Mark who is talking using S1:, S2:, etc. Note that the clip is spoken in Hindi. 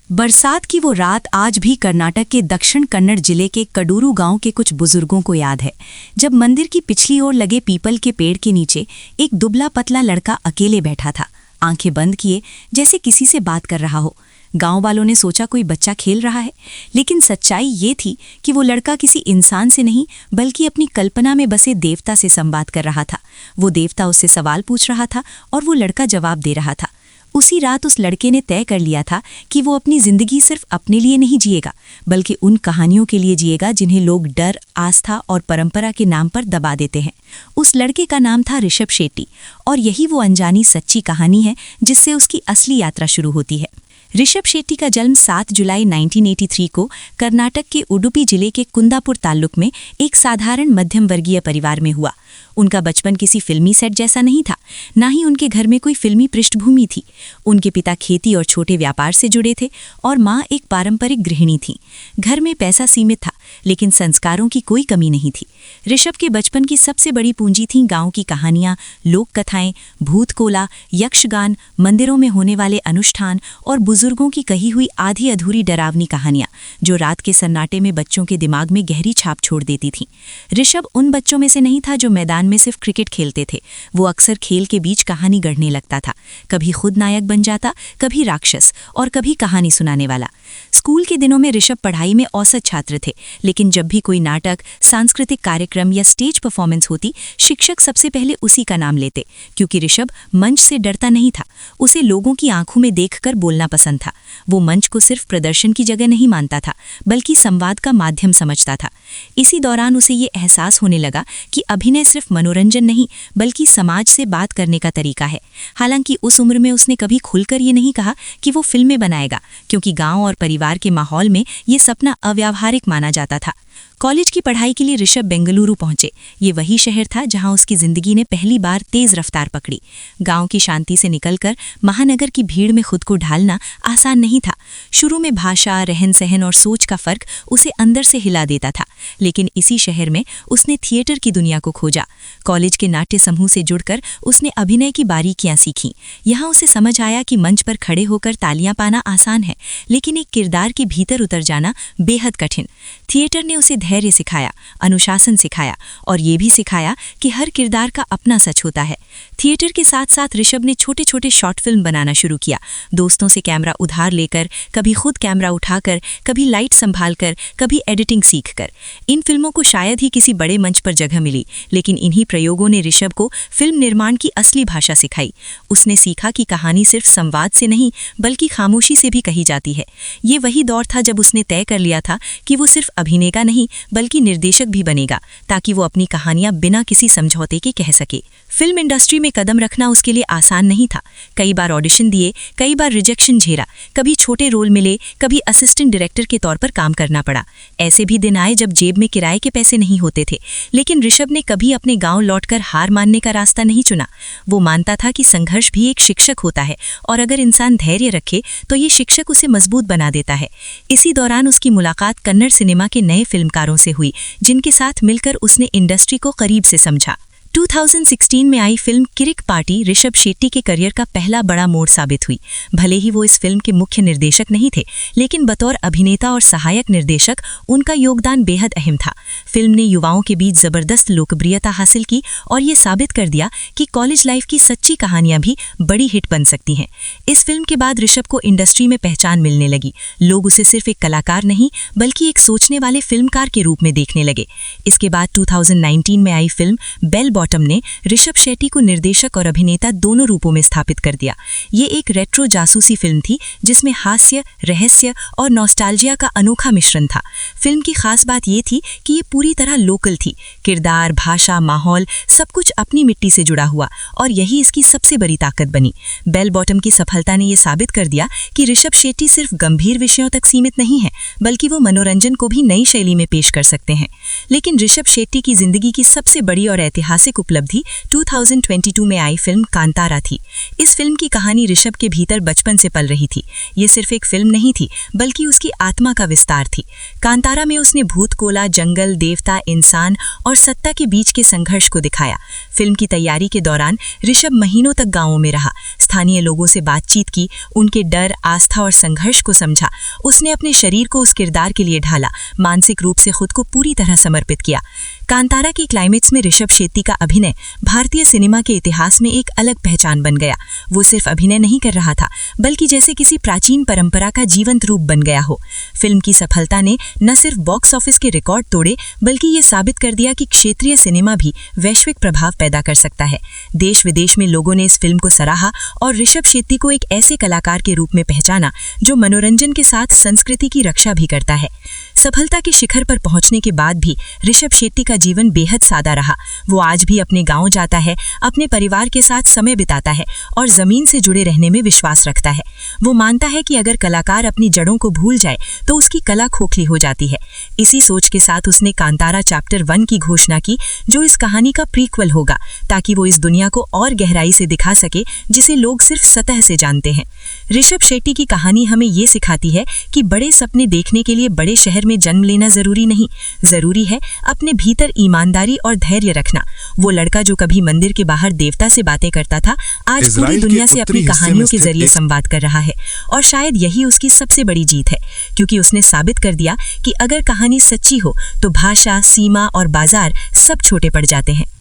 S1: बरसात की वो रात आज भी कर्नाटक के दक्षिण कन्नड़ जिले के कडूरू गांव के कुछ बुजुर्गों को याद है, जब मंदिर की पिछली ओर लगे पीपल के पेड़ के नीचे एक दुबला पतला लड़का अकेले बैठा था, आंखें बंद किए जैसे किसी से बात कर रहा हो। गांव वालों ने सोचा कोई बच्चा खेल रहा है, लेकिन सच्चाई ये थी कि वो लड़का किसी इंसान से नहीं बल्कि अपनी कल्पना में बसे देवता से संवाद कर रहा था। वो देवता उससे सवाल पूछ रहा था और वो लड़का जवाब दे रहा था। उसी रात उस लड़के ने तय कर लिया था कि वो अपनी जिंदगी सिर्फ अपने लिए नहीं जिएगा, बल्कि उन कहानियों के लिए जिएगा जिन्हें लोग डर, आस्था और परंपरा के नाम पर दबा देते हैं। उस लड़के का नाम था ऋषभ शेट्टी, और यही वो अनजानी सच्ची कहानी है जिससे उसकी असली यात्रा शुरू होती है। ऋषभ शेट्टी का जन्म 7 जुलाई 1983 को कर्नाटक के उडुपी जिले के कुंदापुर ताल्लुक में एक साधारण मध्यम वर्गीय परिवार में हुआ। उनका बचपन किसी फिल्मी सेट जैसा नहीं था, ना ही उनके घर में कोई फिल्मी पृष्ठभूमि थी। उनके पिता खेती और छोटे व्यापार से जुड़े थे और माँ एक पारंपरिक गृहिणी थी। घर में पैसा सीमित था, लेकिन संस्कारों की कोई कमी नहीं थी। ऋषभ के बचपन की सबसे बड़ी पूंजी थी गांव की कहानियां, लोक कथाएं, भूत कोला, यक्षगान, मंदिरों में होने वाले अनुष्ठान और बुजुर्गों की कही हुई आधी अधूरी डरावनी कहानियां, जो रात के सन्नाटे में बच्चों के दिमाग में गहरी छाप छोड़ देती थीं। ऋषभ उन बच्चों में से नहीं था जो मैदान में सिर्फ क्रिकेट खेलते थे। वो अक्सर खेल के बीच कहानी गढ़ने लगता था। कभी खुद नायक बन जाता, कभी राक्षस और कभी कहानी सुनाने वाला। स्कूल के दिनों में ऋषभ पढ़ाई में औसत छात्र थे, लेकिन जब भी कोई नाटक, सांस्कृतिक कार्यक्रम या स्टेज परफॉर्मेंस होती, शिक्षक सबसे पहले उसी का नाम लेते, क्योंकि ऋषभ मंच से डरता नहीं था। उसे लोगों की आंखों में देखकर बोलना पसंद था। वो मंच को सिर्फ प्रदर्शन की जगह नहीं मानता था, बल्कि संवाद का माध्यम समझता था। इसी दौरान उसे ये एहसास होने लगा कि अभिनय सिर्फ मनोरंजन नहीं, बल्कि समाज से बात करने का तरीका है। हालांकि उस उम्र में उसने कभी खुलकर ये नहीं कहा कि वो फिल्में बनाएगा, क्योंकि गांव और परिवार के माहौल में ये सपना अव्यावहारिक माना जाता था। कॉलेज की पढ़ाई के लिए ऋषभ बेंगलुरु पहुंचे। ये वही शहर था जहां उसकी जिंदगी ने पहली बार तेज रफ्तार पकड़ी। गांव की शांति से निकलकर महानगर की भीड़ में खुद को ढालना आसान नहीं था। शुरू में भाषा, रहन सहन और सोच का फर्क उसे अंदर से हिला देता था, लेकिन इसी शहर में उसने थिएटर की दुनिया को खोजा। कॉलेज के नाट्य समूह से जुड़कर उसने अभिनय की बारीकियां सीखीं। यहाँ उसे समझ आया कि मंच पर खड़े होकर तालियां पाना आसान है, लेकिन एक किरदार के भीतर उतर जाना बेहद कठिन। थिएटर ने उसे धैर्य सिखाया, अनुशासन सिखाया और ये भी सिखाया कि हर किरदार का अपना सच होता है। थिएटर के साथ साथ ऋषभ ने छोटे छोटे शॉर्ट फिल्म बनाना शुरू किया, दोस्तों से कैमरा उधार लेकर, कभी खुद कैमरा उठाकर, कभी लाइट संभालकर, कभी एडिटिंग सीखकर। इन फिल्मों को शायद ही किसी बड़े मंच पर जगह मिली, लेकिन इन्हीं प्रयोगों ने ऋषभ को फिल्म निर्माण की असली भाषा सिखाई। उसने सीखा कि कहानी सिर्फ संवाद से नहीं, बल्कि खामोशी से भी कही जाती है। ये वही दौर था जब उसने तय कर लिया था कि वो सिर्फ अभिनय का नहीं, बल्कि निर्देशक भी बनेगा, ताकि वो अपनी कहानियां बिना किसी समझौते के कह सके। फिल्म इंडस्ट्री में कदम रखना उसके लिए आसान नहीं था। कई बार ऑडिशन दिए, कई बार रिजेक्शन झेला, कभी छोटे रोल मिले, कभी असिस्टेंट डायरेक्टर के तौर पर काम करना पड़ा। ऐसे भी दिन आए जब जेब में किराए के पैसे नहीं होते थे, लेकिन ऋषभ ने कभी अपने गांव लौटकर हार मानने का रास्ता नहीं चुना। वो मानता था कि संघर्ष भी एक शिक्षक होता है, और अगर इंसान धैर्य रखे तो ये शिक्षक उसे मजबूत बना देता है। इसी दौरान उसकी मुलाकात कन्नड़ सिनेमा के नए फिल्मकारों से हुई, जिनके साथ मिलकर उसने इंडस्ट्री को करीब से समझा। 2016 में आई फिल्म किरिक पार्टी ऋषभ शेट्टी के करियर का पहला बड़ा मोड़ साबित हुई। भले ही वो इस फिल्म के मुख्य निर्देशक नहीं थे, लेकिन बतौर अभिनेता और सहायक निर्देशक उनका योगदान बेहद अहम था। फिल्म ने युवाओं के बीच जबरदस्त लोकप्रियता हासिल की और ये साबित कर दिया कि कॉलेज लाइफ की सच्ची कहानियां भी बड़ी हिट बन सकती हैं। इस फिल्म के बाद ऋषभ को इंडस्ट्री में पहचान मिलने लगी। लोग उसे सिर्फ एक कलाकार नहीं, बल्कि एक सोचने वाले फिल्मकार के रूप में देखने लगे। इसके बाद 2019 में आई फिल्म बेल बॉटम ने ऋषभ शेट्टी को निर्देशक और अभिनेता दोनों रूपों में स्थापित कर दिया। ये एक रेट्रो जासूसी फिल्म थी, जिसमें हास्य, रहस्य और नॉस्टैल्जिया का अनोखा मिश्रण था। फिल्म की खास बात ये थी कि ये पूरी तरह लोकल थी। किरदार, भाषा, माहौल सब कुछ अपनी मिट्टी से जुड़ा हुआ, और यही इसकी सबसे बड़ी ताकत बनी। बेल बॉटम की सफलता ने यह साबित कर दिया कि ऋषभ शेट्टी सिर्फ गंभीर विषयों तक सीमित नहीं है, बल्कि वो मनोरंजन को भी नई शैली में पेश कर सकते हैं। लेकिन ऋषभ शेट्टी की जिंदगी की सबसे बड़ी और ऐतिहासिक
S2: ऐतिहासिक उपलब्धि 2022 में आई फिल्म कांतारा थी। इस फिल्म की कहानी ऋषभ के भीतर बचपन से पल रही थी। ये सिर्फ एक फिल्म नहीं थी, बल्कि उसकी आत्मा का विस्तार थी। कांतारा में उसने भूत कोला, जंगल, देवता, इंसान और सत्ता के बीच के संघर्ष को दिखाया। फिल्म की तैयारी के दौरान ऋषभ महीनों तक गांवों में रहा, स्थानीय लोगों से बातचीत की, उनके डर, आस्था और संघर्ष को समझा। उसने अपने शरीर को उस किरदार के लिए ढाला, मानसिक रूप से खुद को पूरी तरह समर्पित किया। कांतारा की क्लाइमेक्स में ऋषभ शेट्टी का अभिनय भारतीय सिनेमा के इतिहास में एक अलग पहचान बन गया। वो सिर्फ अभिनय नहीं कर रहा था, बल्कि जैसे किसी प्राचीन परंपरा का जीवंत रूप बन गया हो। फिल्म की सफलता ने न सिर्फ बॉक्स ऑफिस के रिकॉर्ड तोड़े, बल्कि ये साबित कर दिया कि क्षेत्रीय सिनेमा भी वैश्विक प्रभाव पैदा कर सकता है। देश विदेश में लोगों ने इस फिल्म को सराहा और ऋषभ शेट्टी को एक ऐसे कलाकार के रूप में पहचाना जो मनोरंजन के साथ संस्कृति की रक्षा भी करता है। सफलता के शिखर पर पहुंचने के बाद भी ऋषभ शेट्टी का जीवन बेहद सादा रहा। वो आज भी अपने गांव जाता है, अपने परिवार के साथ समय बिताता है और जमीन से जुड़े रहने में विश्वास रखता है। वो मानता है कि अगर कलाकार अपनी जड़ों को भूल जाए तो उसकी कला खोखली हो जाती है। इसी सोच के साथ उसने कांतारा चैप्टर 1 की घोषणा की, जो इस कहानी का प्रीक्वल होगा, ताकि वो इस दुनिया को और गहराई से दिखा सके जिसे लोग सिर्फ सतह से जानते हैं। ऋषभ शेट्टी की कहानी हमें ये सिखाती है कि बड़े सपने देखने के लिए बड़े शहर में जन्म लेना जरूरी नहीं, जरूरी है अपने भीतर ईमानदारी और धैर्य रखना। वो लड़का जो कभी मंदिर के बाहर देवता से बातें करता था, आज पूरी दुनिया से अपनी कहानियों के जरिए संवाद कर रहा है। और शायद यही उसकी सबसे बड़ी जीत है, क्योंकि उसने साबित कर दिया कि अगर कहानी सच्ची हो तो भाषा, सीमा और बाजार सब छोटे पड़ जाते हैं।